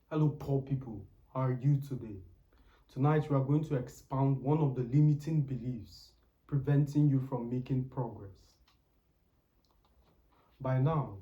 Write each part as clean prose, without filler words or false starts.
Hello, poor people. How are you today? Tonight, we are going to expound one of the limiting beliefs preventing you from making progress. By now,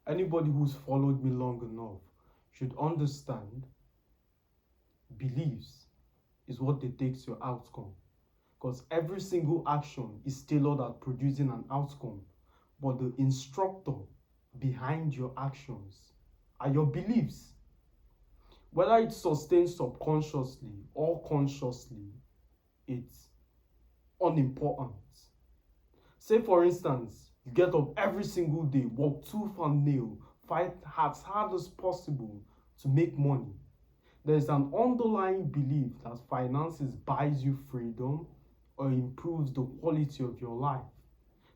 anybody who's followed me long enough should understand beliefs is what dictates your outcome. Because every single action is tailored at producing an outcome, but the instructor behind your actions are your beliefs. Whether it's sustained subconsciously or consciously, it's unimportant. Say, for instance, you get up every single day, work tooth and nail, fight as hard as possible to make money. There's an underlying belief that finances buys you freedom or improves the quality of your life.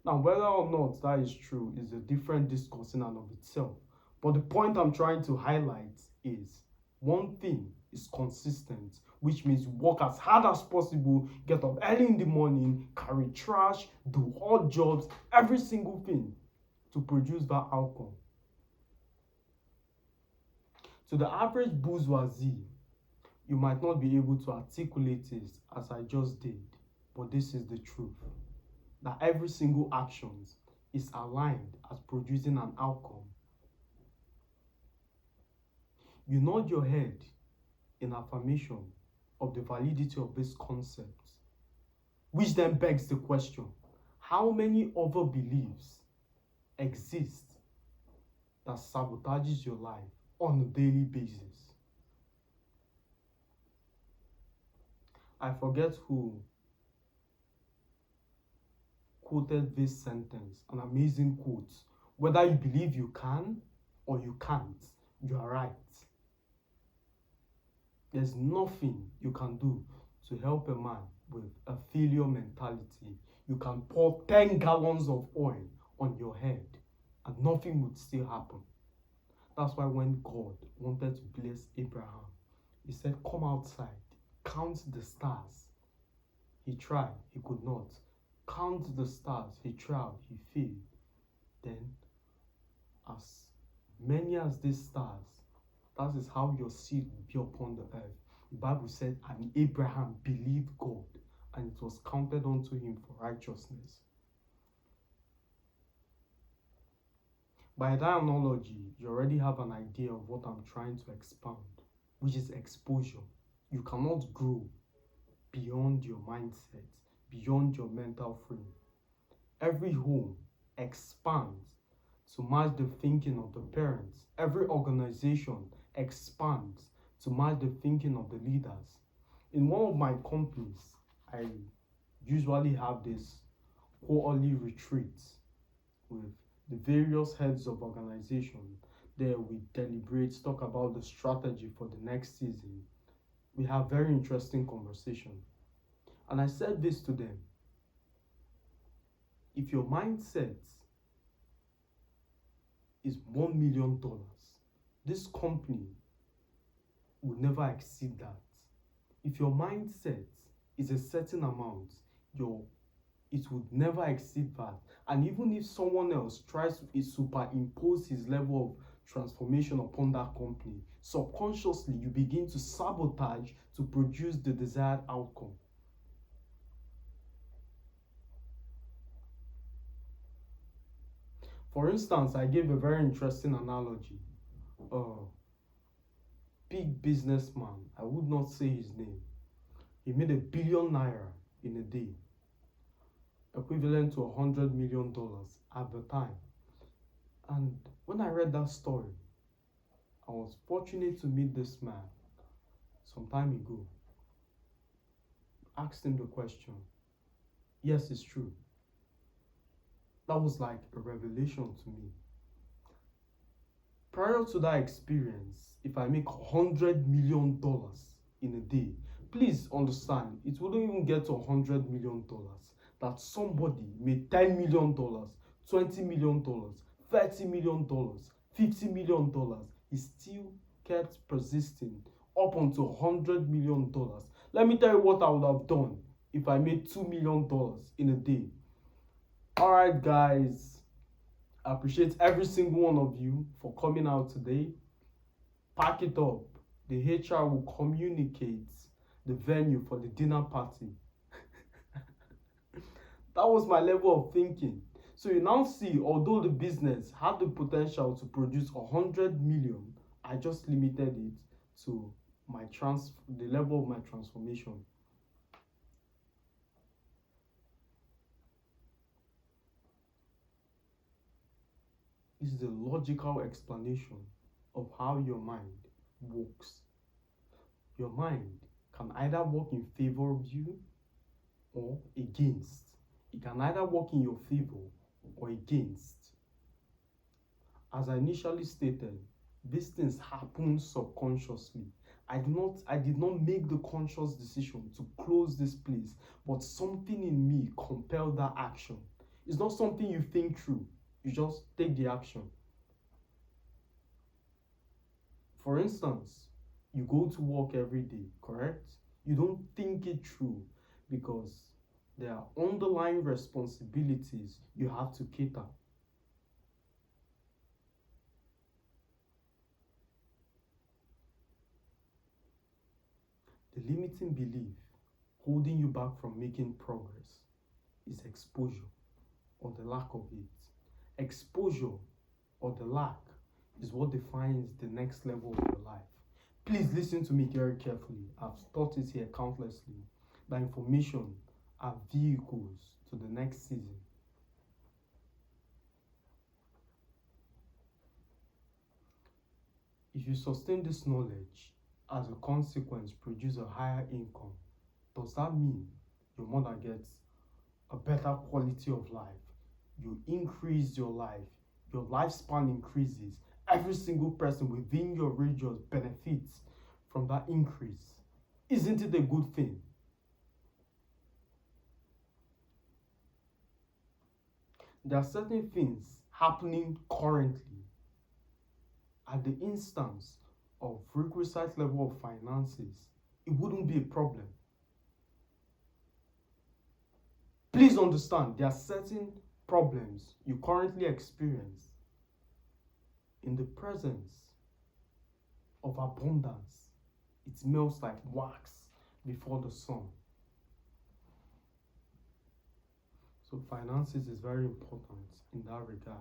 Now, whether or not that is true is a different discourse in and of itself. But the point I'm trying to highlight is one thing is consistent, which means work as hard as possible, get up early in the morning, carry trash, do odd jobs, every single thing to produce that outcome. To the average bourgeoisie, you might not be able to articulate it as I just did, but this is the truth. That every single action is aligned as producing an outcome. You nod your head in affirmation of the validity of this concept, which then begs the question, how many other beliefs exist that sabotages your life on a daily basis? I forget who quoted this sentence, an amazing quote. Whether you believe you can or you can't, you are right. There's nothing you can do to help a man with a failure mentality. You can pour 10 gallons of oil on your head and nothing would still happen. That's why when God wanted to bless Abraham, he said, come outside, count the stars. He tried, he could not. Count the stars, he tried, he failed. Then, as many as these stars, that is how your seed will be upon the earth. The Bible said, and Abraham believed God, and it was counted unto him for righteousness. By that analogy, you already have an idea of what I'm trying to expound, which is exposure. You cannot grow beyond your mindset, beyond your mental frame. Every home expands to match the thinking of the parents. Every organization expands to match the thinking of the leaders. In one of my companies, I usually have this quarterly retreats with the various heads of organization. There we deliberate, talk about the strategy for the next season. We have very interesting conversation. And I said this to them. If your mindset is $1 million, this company will never exceed that. If your mindset is a certain amount, it would never exceed that. And even if someone else tries to superimpose his level of transformation upon that company, subconsciously you begin to sabotage to produce the desired outcome. For instance, I gave a very interesting analogy. Big businessman, I would not say his name. He made $1 billion in a day, equivalent to $100 million at the time. And when I read that story, I was fortunate to meet this man some time ago. Asked him the question. Yes, it's true. That was like a revelation to me. Prior to that experience, if I make $100 million in a day, please understand, it wouldn't even get to $100 million. That somebody made $10 million, $20 million, $30 million, $50 million, he still kept persisting up until $100 million. Let me tell you what I would have done if I made $2 million in a day. All right, guys. I appreciate every single one of you for coming out today. Pack it up. The HR will communicate the venue for the dinner party. That was my level of thinking. So you now see, although the business had the potential to produce 100 million, I just limited it to the level of my transformation. This is a logical explanation of how your mind works. Your mind can either work in favor of you or against. It can either work in your favor or against. As I initially stated, these things happen subconsciously. I did not make the conscious decision to close this place, but something in me compelled that action. It's not something you think through, you just take the action. For instance, you go to work every day, correct? You don't think it through because there are underlying responsibilities you have to cater. The limiting belief holding you back from making progress is exposure or the lack of it. Exposure or the lack is what defines the next level of your life. Please listen to me very carefully. I've taught it here countlessly. That information are vehicles to the next season. If you sustain this knowledge, as a consequence produce a higher income, does that mean your mother gets a better quality of life? You increase your life, your lifespan increases. Every single person within your radius benefits from that increase. Isn't it a good thing? There are certain things happening currently at the instance of requisite level of finances. It wouldn't be a problem. Please understand, there are certain problems you currently experience in the presence of abundance. It melts like wax before the sun. So finances is very important in that regard.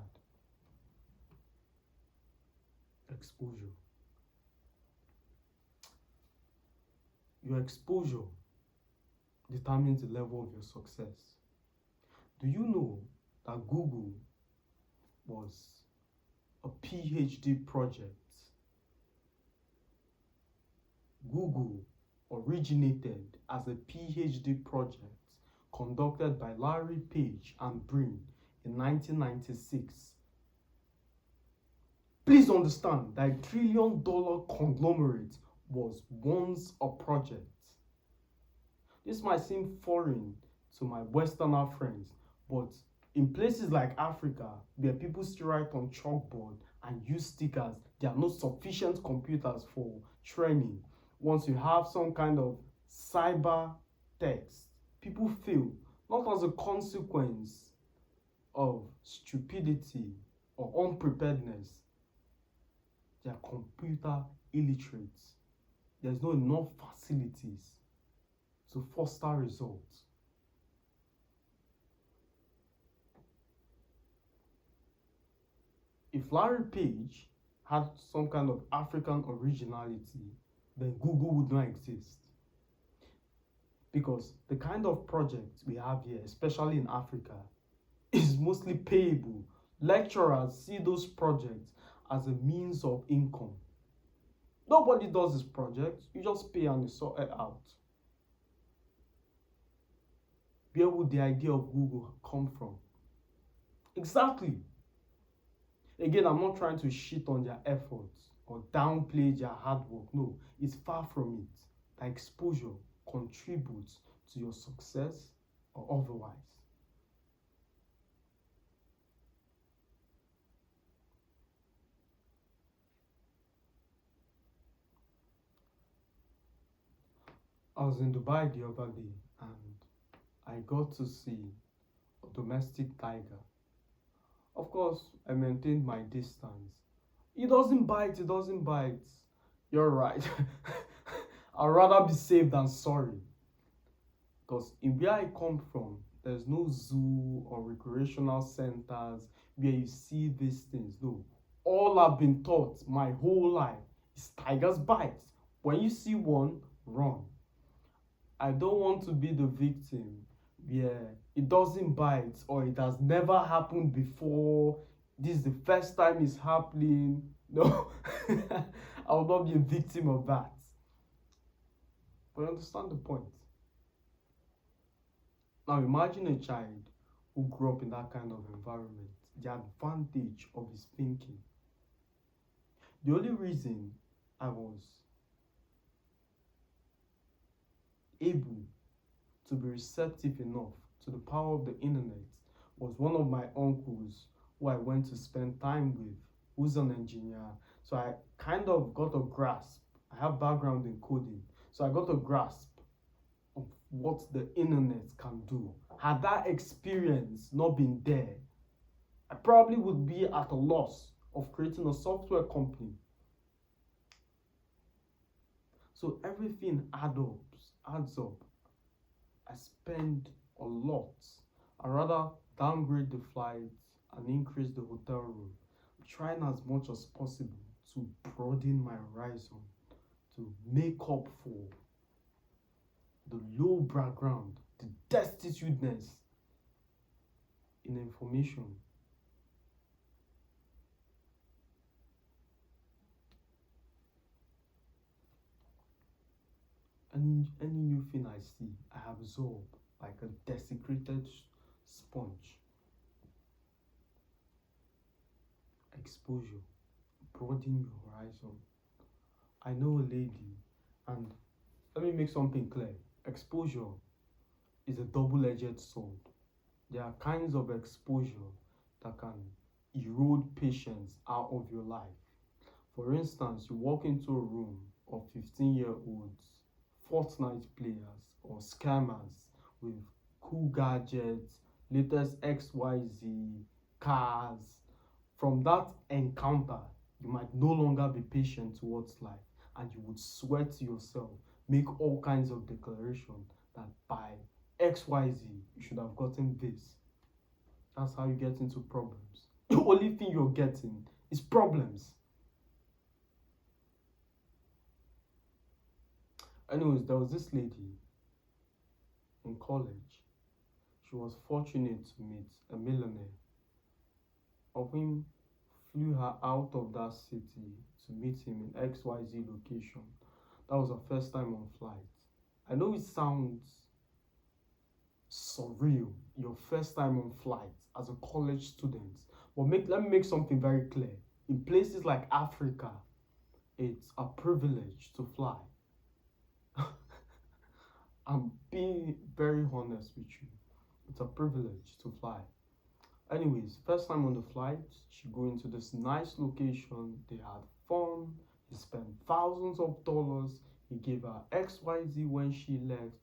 Exposure. Your exposure determines the level of your success. Do you know that Google was a PhD project? Google originated as a PhD project conducted by Larry Page and Brin in 1996. Please understand that $1 trillion conglomerate was once a project. This might seem foreign to my Westerner friends, but in places like Africa, where people still write on chalkboard and use stickers, there are no sufficient computers for training. Once you have some kind of cyber text, people fail, not as a consequence of stupidity or unpreparedness. They are computer illiterate. There's not enough facilities to foster results. If Larry Page had some kind of African originality, then Google would not exist. Because the kind of projects we have here, especially in Africa, is mostly payable. Lecturers see those projects as a means of income. Nobody does this project, you just pay and you sort it out. Where would the idea of Google come from? Exactly. Again, I'm not trying to shit on their efforts or downplay their hard work. No, it's far from it. The exposure contributes to your success or otherwise. I was in Dubai the other day and I got to see a domestic tiger. Of course, I maintained my distance. It doesn't bite, it doesn't bite. You're right. I'd rather be safe than sorry. Because in where I come from, there's no zoo or recreational centers where you see these things. No. All I've been taught my whole life is tigers bite. When you see one, run. I don't want to be the victim where it doesn't bite or it has never happened before. This is the first time it's happening. No, I will not be a victim of that. But you understand the point. Now imagine a child who grew up in that kind of environment, the advantage of his thinking. The only reason I was able to be receptive enough to the power of the internet was one of my uncles who I went to spend time with, who's an engineer. So I kind of got a grasp. I have background in coding. So I got a grasp of what the internet can do. Had that experience not been there, I probably would be at a loss of creating a software company. So everything adds up. I spend a lot. I rather downgrade the flights and increase the hotel room, trying as much as possible to broaden my horizon, to make up for the low background, the destituteness in information. Any new thing I see, I absorb like a desecrated sponge. Exposure, broaden your horizon. I know a lady, and let me make something clear. Exposure is a double-edged sword. There are kinds of exposure that can erode patience out of your life. For instance, you walk into a room of 15-year-olds, Fortnite players, or scammers with cool gadgets, latest XYZ, cars. From that encounter, you might no longer be patient towards life and you would swear to yourself, make all kinds of declarations that by XYZ, you should have gotten this. That's how you get into problems. The only thing you're getting is problems. Anyways, there was this lady in college. She was fortunate to meet a millionaire. Of him flew her out of that city to meet him in XYZ location. That was her first time on flight. I know it sounds surreal, your first time on flight as a college student. But let me make something very clear. In places like Africa, it's a privilege to fly. I'm being very honest with you. It's a privilege to fly. Anyways, first time on the flight, she go into this nice location. They had fun. He spent thousands of dollars. He gave her XYZ when she left.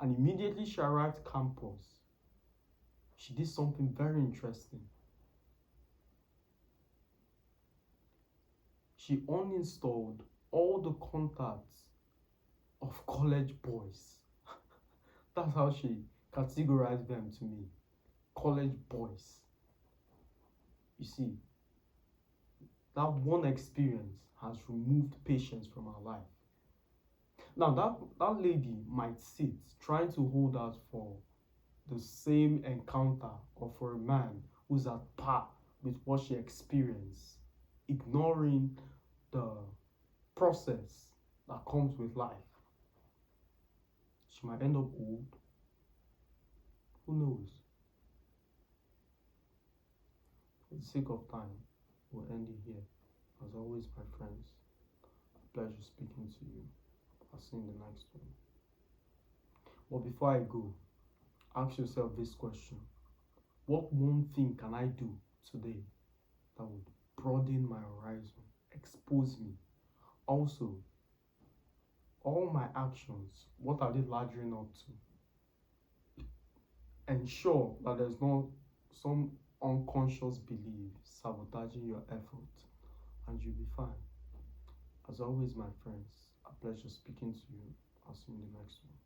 And immediately she arrived campus, she did something very interesting. She uninstalled all the contacts of college boys. That's how she categorized them to me. College boys. You see, that one experience has removed patience from our life. Now, that lady might sit trying to hold out for the same encounter or for a man who's at par with what she experienced, ignoring the process that comes with life. She might end up old. Who knows? For the sake of time, we'll end it here. As always, my friends, a pleasure speaking to you. I'll see you in the next one. But before I go, ask yourself this question. What one thing can I do today that would broaden my horizon, expose me? Also, all my actions, what are they laddering up to? Ensure that there's not some unconscious belief sabotaging your effort, and you'll be fine. As always, my friends, a pleasure speaking to you. I'll see you in the next one.